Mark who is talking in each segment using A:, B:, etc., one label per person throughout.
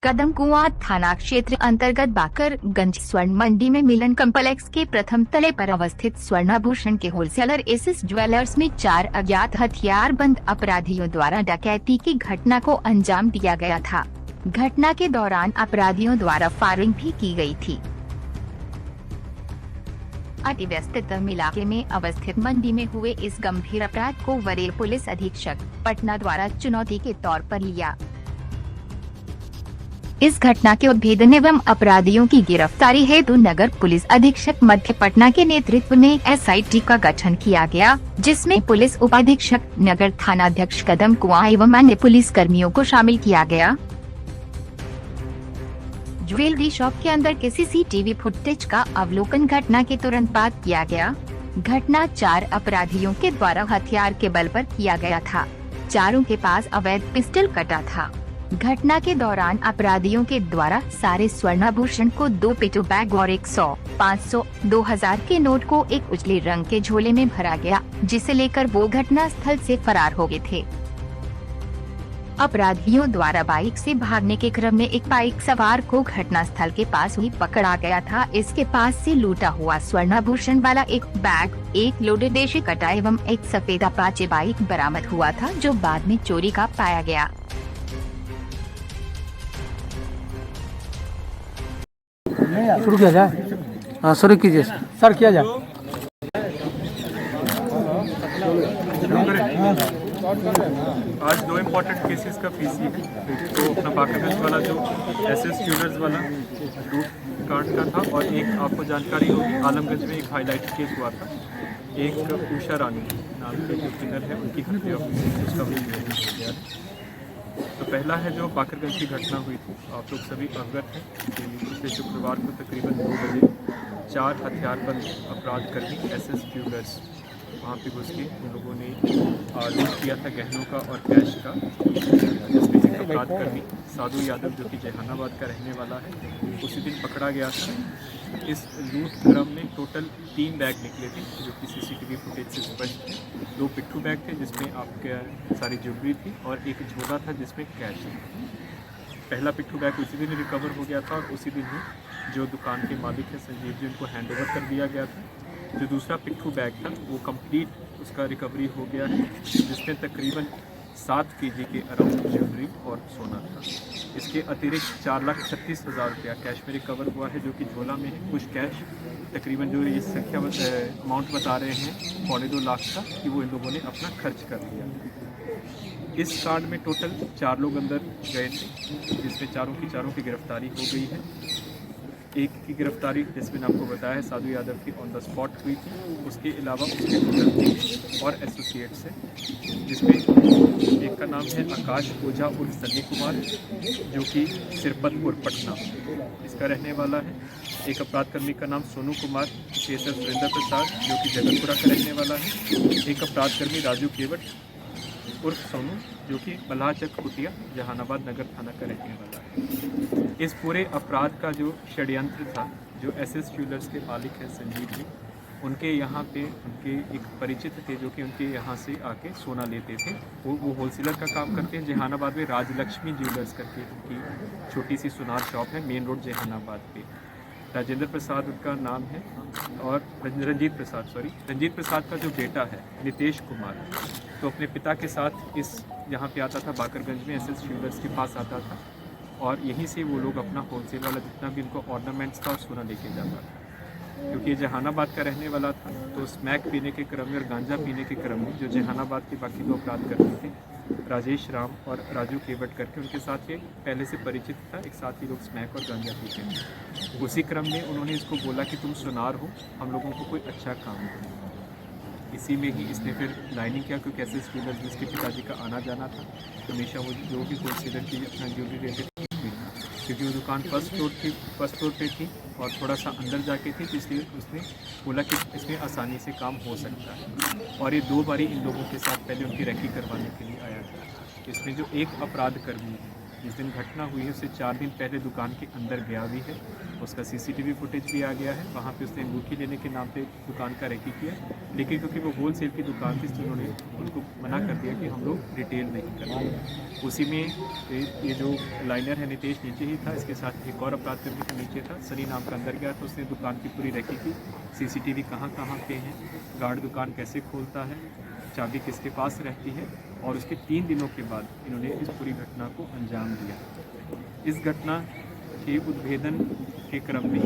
A: कदम कुआं थाना क्षेत्र अंतर्गत बाकरगंज स्वर्ण मंडी में मिलन कम्प्लेक्स के प्रथम तले पर अवस्थित स्वर्णाभूषण के होलसेलर एसएस ज्वेलर्स में 4 अज्ञात हथियारबंद अपराधियों द्वारा डकैती की घटना को अंजाम दिया गया था। घटना के दौरान अपराधियों द्वारा फायरिंग भी की गई थी। अति व्यस्त इलाके में अवस्थित मंडी में हुए इस गंभीर अपराध को वरीय पुलिस अधीक्षक पटना द्वारा चुनौती के तौर पर लिया। इस घटना के उद्भेदन एवं अपराधियों की गिरफ्तारी हेतु नगर पुलिस अधीक्षक मध्य पटना के नेतृत्व में एसआईटी का गठन किया गया, जिसमें पुलिस उपाधीक्षक नगर थानाध्यक्ष कदम कुआं एवं अन्य पुलिस कर्मियों को शामिल किया गया। ज्वेलरी शॉप के अंदर के सीसीटीवी फुटेज का अवलोकन घटना के तुरंत बाद किया गया। घटना 4 अपराधियों के द्वारा हथियार के बल पर किया गया था। चारों के पास अवैध पिस्टल कटा था। घटना के दौरान अपराधियों के द्वारा सारे स्वर्णाभूषण को 2 पिट्ठू बैग और 100, 500, 2000 के नोट को एक उजले रंग के झोले में भरा गया, जिसे लेकर वो घटना स्थल से फरार हो गए थे। अपराधियों द्वारा बाइक से भागने के क्रम में एक बाइक सवार को घटना स्थल के पास ही पकड़ा गया था। इसके पास से लूटा हुआ स्वर्णाभूषण वाला एक बैग, एक लोडेड देशी कट्टा एवं एक सफेद अपाचे बाइक बरामद हुआ था, जो बाद में चोरी का पाया गया।
B: शुरू किया जाए।
C: हाँ शुरू कीजिए
B: सर किया जाए।
D: आज 2 इम्पोर्टेंट केसेस का पीसी है। एक तो अपना बाकरगंज वाला जो एसएस ज्वेलर्स वाला लूट कांड का था, और एक आपको जानकारी होगी आलमगंज में एक हाईलाइट केस हुआ था। एक उषा रानी नाम के जो किन्नर है, उनकी हत्या उसका भी किया है। तो पहला है जो बाकरगंज की घटना हुई थी। आप लोग सभी अवगत हैं कि पिछले शुक्रवार को तकरीबन 2 बजे 4 हथियारबंद अपराधकर्मी एसएस ज्वेलर्स वहाँ पे घुस के उन लोगों ने लूट किया था गहनों का और कैश का, जिसमें एक अपराधकर्मी साधु यादव जो कि जहानाबाद का रहने वाला है, उसी दिन पकड़ा गया था। इस लूट क्रम में टोटल 3 बैग निकले थे, जो कि सीसीटीवी फुटेज से स्पष्ट थे। 2 पिट्ठू बैग थे जिसमें आपके सारी ज्वेलरी थी, और एक झोला था जिसमें कैश था। पहला पिट्ठू बैग उसी दिन रिकवर हो गया था, और उसी दिन ही जो दुकान के मालिक है संजीव जी, उनको हैंड ओवर कर दिया गया था। जो दूसरा पिट्ठू बैग था वो कंप्लीट उसका रिकवरी हो गया है, जिसमें तकरीबन 7 केजी के अराउंड ज्वेलरी और सोना था। इसके अतिरिक्त 4,36,000 रुपया कैश में रिकवर हुआ है, जो कि झोला में है। कुछ कैश तकरीबन जो ये संख्या अमाउंट बता रहे हैं 2.25 लाख का, कि वो इन लोगों ने अपना खर्च कर लिया। इस कांड में टोटल 4 लोग अंदर गए थे, जिसमें चारों की गिरफ्तारी हो गई है। एक की गिरफ्तारी जिसमें आपको बताया है साधु यादव की ऑन द स्पॉट हुई थी। उसके अलावा उसके टोटल और एसोसिएट्स हैं, जिसमें एक का नाम है आकाश ओझा उर्फ सन्नी कुमार, जो कि सिरपतपुर पटना इसका रहने वाला है। एक अपराधकर्मी का नाम सोनू कुमार केसर सुरेंद्र प्रसाद, जो कि जगतपुरा का रहने वाला है। एक अपराधकर्मी राजू केवट उर्फ सोनू, जो कि मल्हाचक कुटिया जहानाबाद नगर थाना का रहने वाला है। इस पूरे अपराध का जो षड्यंत्र था, जो एसएस ज्वेलर्स के मालिक हैं संजीव जी, उनके यहाँ पे उनके एक परिचित थे, जो कि उनके यहाँ से आके सोना लेते थे। वो होलसेलर का काम करते हैं। जहानाबाद में राजलक्ष्मी ज्वेलर्स करके उनकी छोटी सी सुनार शॉप है, मेन रोड जहानाबाद पे। राजेंद्र प्रसाद उनका नाम है, और रंजीत प्रसाद का जो बेटा है नितेश कुमार, तो अपने पिता के साथ इस यहाँ पे आता था, बाकरगंज में एसएस ज्वेलर्स के पास आता था, और यहीं से वो लोग अपना होलसेल वाला जितना भी उनको ऑर्नामेंट्स था सोना लेके जाता था। क्योंकि ये जहानाबाद का रहने वाला था, तो स्मैक पीने के क्रम में और गांजा पीने के क्रम में जो जहानाबाद के बाकी 2 अपराध करते थे, राजेश राम और राजू केवट करके, उनके साथ ये पहले से परिचित था। एक साथ ही लोग स्मैक और गांजा पीते थे। उसी क्रम में उन्होंने इसको बोला कि तुम सुनार हो, हम लोगों को कोई अच्छा काम दो। इसी में ही इसने फिर लाइनिंग किया, क्योंकि एसएस ज्वेलर्स जिसके पिताजी का आना जाना था, हमेशा वो जो भी होलसेलर की अपना ज्वेलरी लेते थे, क्योंकि वो दुकान फर्स्ट फ्लोर पे थी और थोड़ा सा अंदर जाके थी, इसलिए उसने बोला कि इसमें आसानी से काम हो सकता है। और ये 2 बारी इन लोगों के साथ पहले उनकी रैकी करवाने के लिए आया था। इसमें जो एक अपराधकर्मी जिस दिन घटना हुई है उससे 4 दिन पहले दुकान के अंदर गया भी है, उसका सीसीटीवी फुटेज भी आ गया है। वहाँ पे उसने अंगूठी लेने के नाम पे दुकान का रेकी किया, लेकिन क्योंकि वो होल सेल की दुकान थी तो उन्होंने उनको मना कर दिया कि हम लोग रिटेल नहीं करते। उसी में ये जो लाइनर है नितेश नीचे ही था, इसके साथ एक और अपराध कर्मी का नीचे था, सनी नाम का अंदर गया तो उसने दुकान की पूरी रेकी की, सीसीटीवी कहाँ कहाँ पे हैं, गार्ड दुकान कैसे खोलता है, चाबी किसके पास रहती है, और उसके 3 दिनों के बाद इन्होंने इस पूरी घटना को अंजाम दिया। इस घटना के उद्भेदन के क्रम में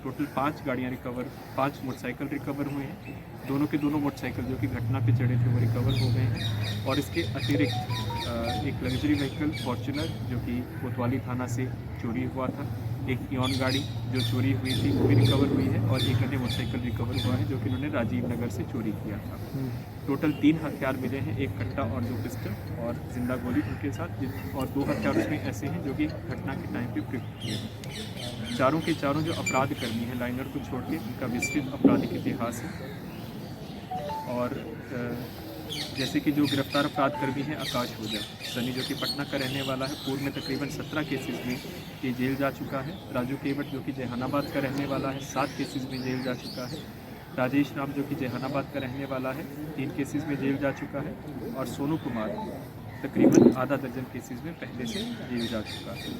D: टोटल 5 गाड़ियाँ रिकवर, 5 मोटरसाइकिल रिकवर हुए हैं। दोनों के दोनों मोटरसाइकिल जो कि घटना पे चढ़े थे वो रिकवर हो गए हैं, और इसके अतिरिक्त एक लग्जरी व्हीकल फॉर्च्यूनर जो कि कोतवाली थाना से चोरी हुआ था, एक इयॉन गाड़ी जो चोरी हुई थी वो भी रिकवर हुई है, और एक अन्य मोटरसाइकिल रिकवर हुआ है जो कि उन्होंने राजीव नगर से चोरी किया था। टोटल 3 हथियार मिले हैं, एक कट्टा और 2 पिस्टल और जिंदा गोली उनके साथ, और 2 हथियार उसमें ऐसे हैं जो कि घटना के टाइम पे प्रयुक्त किए हैं। चारों के चारों जो अपराध कर्मी हैं लाइनर को छोड़ के, उनका विस्तृत आपराधिक इतिहास है। और जैसे कि जो गिरफ्तार अपराध कर्मी हैं आकाश ओझा, सनी जो कि पटना का रहने वाला है, पूर्व में तकरीबन 17 केसेस में ये जेल जा चुका है। राजू केवट जो कि जहानाबाद का रहने वाला है, 7 केसेस में जेल जा चुका है। राजेश राम जो कि जहानाबाद का रहने वाला है, 3 केसेस में जेल जा चुका है। और सोनू कुमार तकरीबन आधा दर्जन केसेस में पहले से जेल जा चुका है।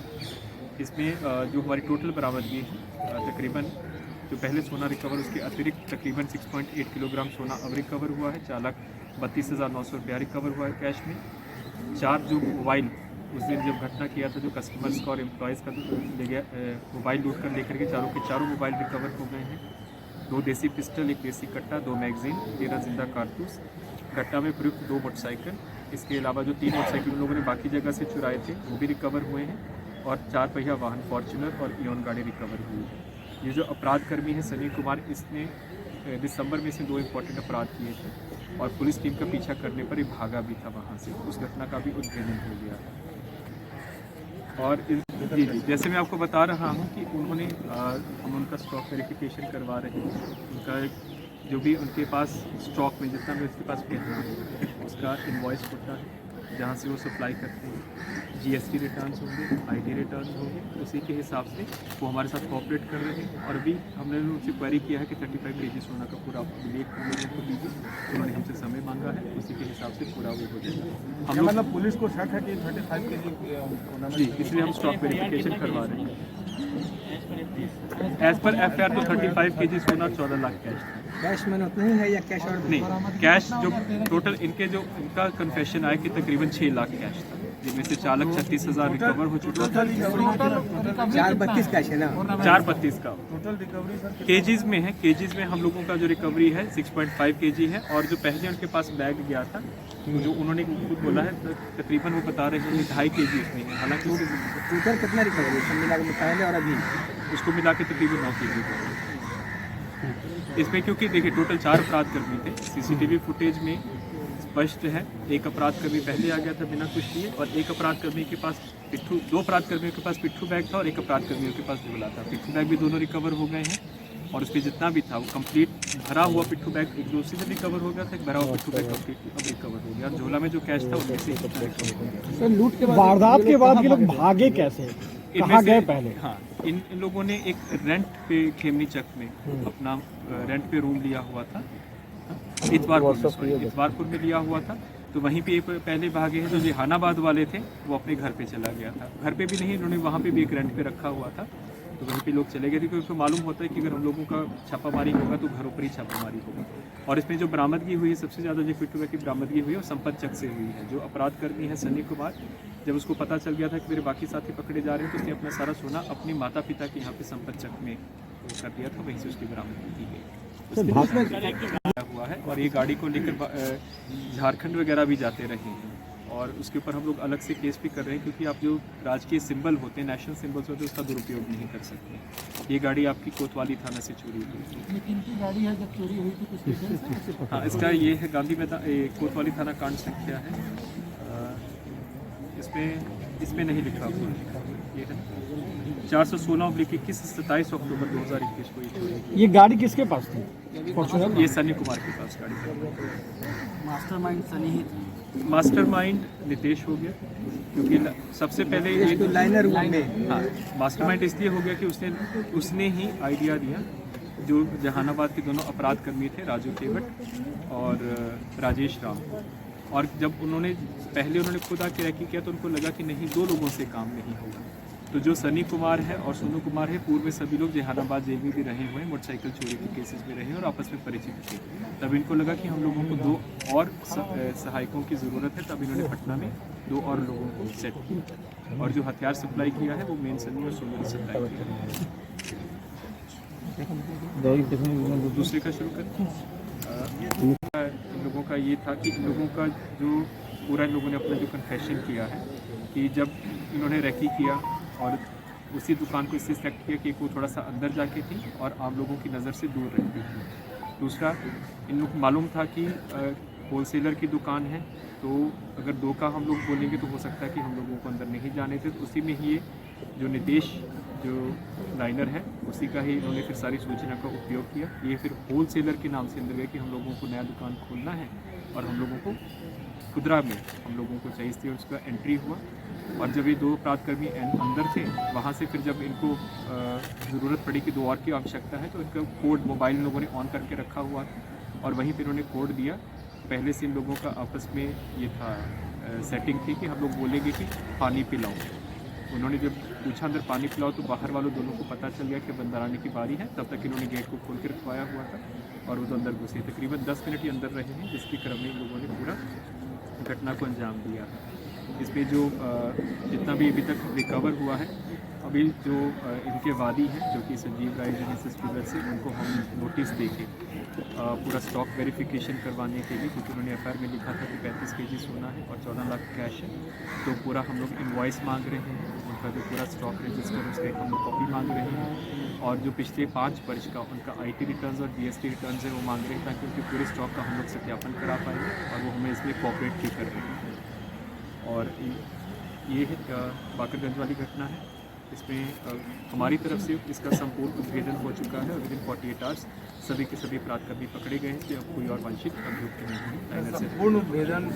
D: इसमें जो हमारी टोटल बरामदगी है तकरीबन जो पहले सोना रिकवर, उसके अतिरिक्त तकरीबन 6.8 किलोग्राम सोना अब रिकवर हुआ है। 4,32,900 रुपया रिकवर हुआ है कैश में। 4 जो मोबाइल उस दिन जब घटना किया था जो कस्टमर्स का और एम्प्लॉयज़ का ले गया, मोबाइल लूट कर लेकर के चारों के चारों मोबाइल रिकवर हो गए हैं। 2 देसी पिस्टल, 1 देसी कट्टा, 2 मैगजीन, 13 जिंदा कारतूस, घटना में प्रयुक्त 2 मोटरसाइकिल। इसके अलावा जो 3 मोटरसाइकिल उन लोगों ने बाकी जगह से चुराए थे वो भी रिकवर हुए हैं, और 4 पहिया वाहन फॉर्च्यूनर और इयॉन गाड़ी रिकवर हुई है। ये जो अपराध कर्मी है सनी कुमार, इसने दिसंबर में से 2 इम्पोर्टेंट अपराध किए थे, और पुलिस टीम का पीछा करने पर ये भागा भी था वहाँ से। उस घटना का भी उद्भेदन हो गया है। और जी जैसे मैं आपको बता रहा हूँ कि उन्होंने हम उनका स्टॉक वेरिफिकेशन करवा रहे हैं। उनका जो भी उनके पास स्टॉक में जितना भी उसके पास गहना है उसका इनवॉइस होता है जहाँ से वो सप्लाई करते हैं। जीएसटी रिटर्न्स होंगे, आईटी रिटर्न्स होंगे, उसी के हिसाब से वो हमारे साथ कोऑपरेट कर रहे हैं। और अभी हमने उनसे क्वेरी किया है कि 35 केजी सोना का पूरा लेख हम लोगों को दीजिए, उन्होंने हमसे समय मांगा है, उसी के हिसाब से पूरा वो हो जाएगा। हम लोग
B: मतलब पुलिस को शक है कि 35 केजी
D: जी, इसलिए हम स्टॉक वेरिफिकेशन करवा रहे हैं। एज पर एफआईआर तो 35 केजी सोना 14 लाख कैश था।
B: कैश में उतना ही है या कैश और
D: नहीं, कैश जो टोटल इनका कन्फेशन आया कि तकरीबन 6 लाख कैश था, जिनमें से 4,36,000 रिकवर हो चुका था।
B: 432 कैश है ना?
D: 432 का
B: टोटल रिकवरी सर
D: केजीज में है। केजीज में हम लोगों का जो रिकवरी है 6.5 केजी है, और जो पहले उनके पास बैग गया था जो उन्होंने खुद बोला है तकरीबन वो बता रहे हैं 2.5 केजी उसमें है। हालांकि
B: टोटल कितना रिकवरी सब मिला के पहले और अभी?
D: उसको मिला के तकरीबन 9 केजी इसमें, क्योंकि देखिए टोटल 4 अपराध कर्मी थे। सीसीटीवी फुटेज में स्पष्ट है, एक अपराध कर्मी पहले आ गया था बिना कुछ किए, और एक अपराध कर्मी के पास पिट्ठू, 2 अपराध कर्मियों के पास पिट्ठू बैग था और एक अपराध कर्मियों के पास झोला था। पिट्ठू बैग भी दोनों रिकवर हो गए हैं, और उस पर जितना भी था वो कंप्लीट भरा हुआ पिट्ठू बैग एक दूसरे से रिकवर हो गया था, एक भरा हुआ पिट्ठू बैग कंप्लीट अब रिकवर हो गया। झोला में जो कैश था उसमें से रिकवर हो गया।
B: सर लूट के बाद, वारदात के बाद ये लोग भागे कैसे, कहाँ गए पहले?
D: हाँ, इन लोगों ने एक रेंट पे खेमनी चक में अपना रेंट पे रूम लिया हुआ था, इतवारपुर में लिया हुआ था। तो वहीं पे एक पहले भागे हैं जो जहानाबाद वाले थे, वो अपने घर पे चला गया था। घर पे भी नहीं, इन्होंने वहाँ पे भी एक रेंट पे रखा हुआ था, तो वहीं पे लोग चले गए थे, क्योंकि उनको मालूम होता है कि अगर हम लोगों का छापामारी होगा तो घरों पर ही छापामारी होगा। और इसमें जो बरामदगी हुई है, सबसे ज़्यादा जो पिट्ठू बैग की बरामदगी हुई है वो संपत चक से हुई है। जो अपराध कर्मी है सनी कुमार, जब उसको पता चल गया था कि मेरे बाकी साथी पकड़े जा रहे हैं, तो उसने अपना सारा सोना अपने माता पिता के यहाँ पे संपत चक में कर दिया था, वहीं से उसकी बरामदगी की गई हुआ है। और ये गाड़ी को लेकर झारखंड वगैरह भी जाते रहे हैं, और उसके ऊपर हम लोग अलग से केस भी कर रहे हैं, क्योंकि आप जो राजकीय सिंबल होते हैं, नेशनल सिंबल्स होते हैं, उसका दुरुपयोग नहीं कर सकते। ये गाड़ी आपकी कोतवाली थाना से चोरी हुई थी।
B: इनकी गाड़ी है जब चोरी हुई थी कुछ डिटेल्स है?
D: हाँ, इसका ये है गांधी मैदान कोतवाली थाना कांड संख्या है, इसमें नहीं लिखा हुआ, ये है 416/21 27 अक्टूबर 2021 को ये चोरी हुई।
B: ये गाड़ी किसके पास थी? फॉर्च्यूनर?
D: ये सनी कुमार के पास गाड़ी।
B: मास्टरमाइंड सनी ही था।
D: मास्टरमाइंड नितेश हो गया, क्योंकि सबसे पहले ये
C: तो लाइनर हुआ में
D: हाँ मास्टरमाइंड इसलिए हो गया कि उसने ही आइडिया दिया। जो जहानाबाद के दोनों अपराध कर्मी थे, राजू केवट और राजेश राम, और जब उन्होंने खुद आके रैकी किया तो उनको लगा कि नहीं, 2 लोगों से काम नहीं होगा। तो जो सनी कुमार है और सोनू कुमार है, पूर्व में सभी लोग जहानाबाद जेल में भी रहे हुए हैं, मोटरसाइकिल चोरी के केसेस में रहे हैं और आपस में परिचित थे। तब इनको लगा कि हम लोगों को 2 और सहायकों की ज़रूरत है, तब इन्होंने पटना में 2 और लोगों को सेट किया, और जो हथियार सप्लाई किया है वो मेन सनी और सोनू ने सप्लाई किया है। दूसरे का शुरू करें। इन लोगों का ये था कि इन लोगों का जो पूरा, इन लोगों ने अपना जो कन्फेशन किया है कि जब इन्होंने रैकी किया और उसी दुकान को इससे सेलेक्ट किया कि वो थोड़ा सा अंदर जाके थी और आम लोगों की नज़र से दूर रहती थी। दूसरा, इन लोग को मालूम था कि होलसेलर की दुकान है, तो अगर 2 का हम लोग बोलेंगे तो हो सकता है कि हम लोगों को अंदर नहीं जाने थे। तो उसी में ही ये जो नितेश जो लाइनर है, उसी का ही इन्होंने फिर सारी सूचना का उपयोग किया। ये फिर होलसेलर के नाम से अंदर गए कि हम लोगों को नया दुकान खोलना है और हम लोगों को खुदरा में हम लोगों को चाहिए थी, और उसका एंट्री हुआ। और जब ये 2 अपराधकर्मी अंदर थे, वहाँ से फिर जब इनको ज़रूरत पड़ी कि 2 और की आवश्यकता है, तो इनका कोड मोबाइल लोगों ने ऑन करके रखा हुआ था और वहीं पर इन्होंने कोड दिया। पहले से इन लोगों का आपस में ये था सेटिंग थी कि हम लोग बोलेंगे कि पानी पिलाओ। उन्होंने जब पूछा अंदर पानी पिलाओ, तो बाहर वालों दोनों को पता चल गया कि अब अंदर आने की बारी है। तब तक इन्होंने गेट को खोल के रखवाया हुआ था और वो तो अंदर घुसे। तकरीबन 10 मिनट ही अंदर रहे हैं, जिसके क्रम में इन लोगों ने पूरा घटना को अंजाम दिया। इसमें जो जितना भी अभी तक रिकवर हुआ है, अभी जो इनके वादी हैं जो कि संजीव राय जेनेसिस ज्वेलर्स से, उनको हम नोटिस देके पूरा स्टॉक वेरिफिकेशन करवाने के लिए, क्योंकि उन्होंने एफआईआर में लिखा था कि 35 केजी सोना है और 14 लाख कैश है, तो पूरा हम लोग इनवॉइस मांग रहे हैं, उनका जो पूरा स्टॉक रजिस्टर उसके हम लोग कॉपी मांग रहे हैं, और जो पिछले 5 वर्ष का उनका आईटी रिटर्न्स और जीएसटी रिटर्न्स है वो मांग रहे हैं, ताकि उनके पूरे स्टॉक का हम लोग सत्यापन करा पाएंगे और वो हमें इसमें कोऑपरेट भी कर रहे हैं। और ये है बाकरगंज वाली घटना है। इसमें हमारी तरफ से इसका संपूर्ण उद्भेदन हो चुका है और विदिन 48 आवर्स सभी के सभी अपराधकर्मी पकड़े गए हैं कि अब कोई और वंचित अभियुक्त नहीं है।
C: पूर्ण उद्भेदन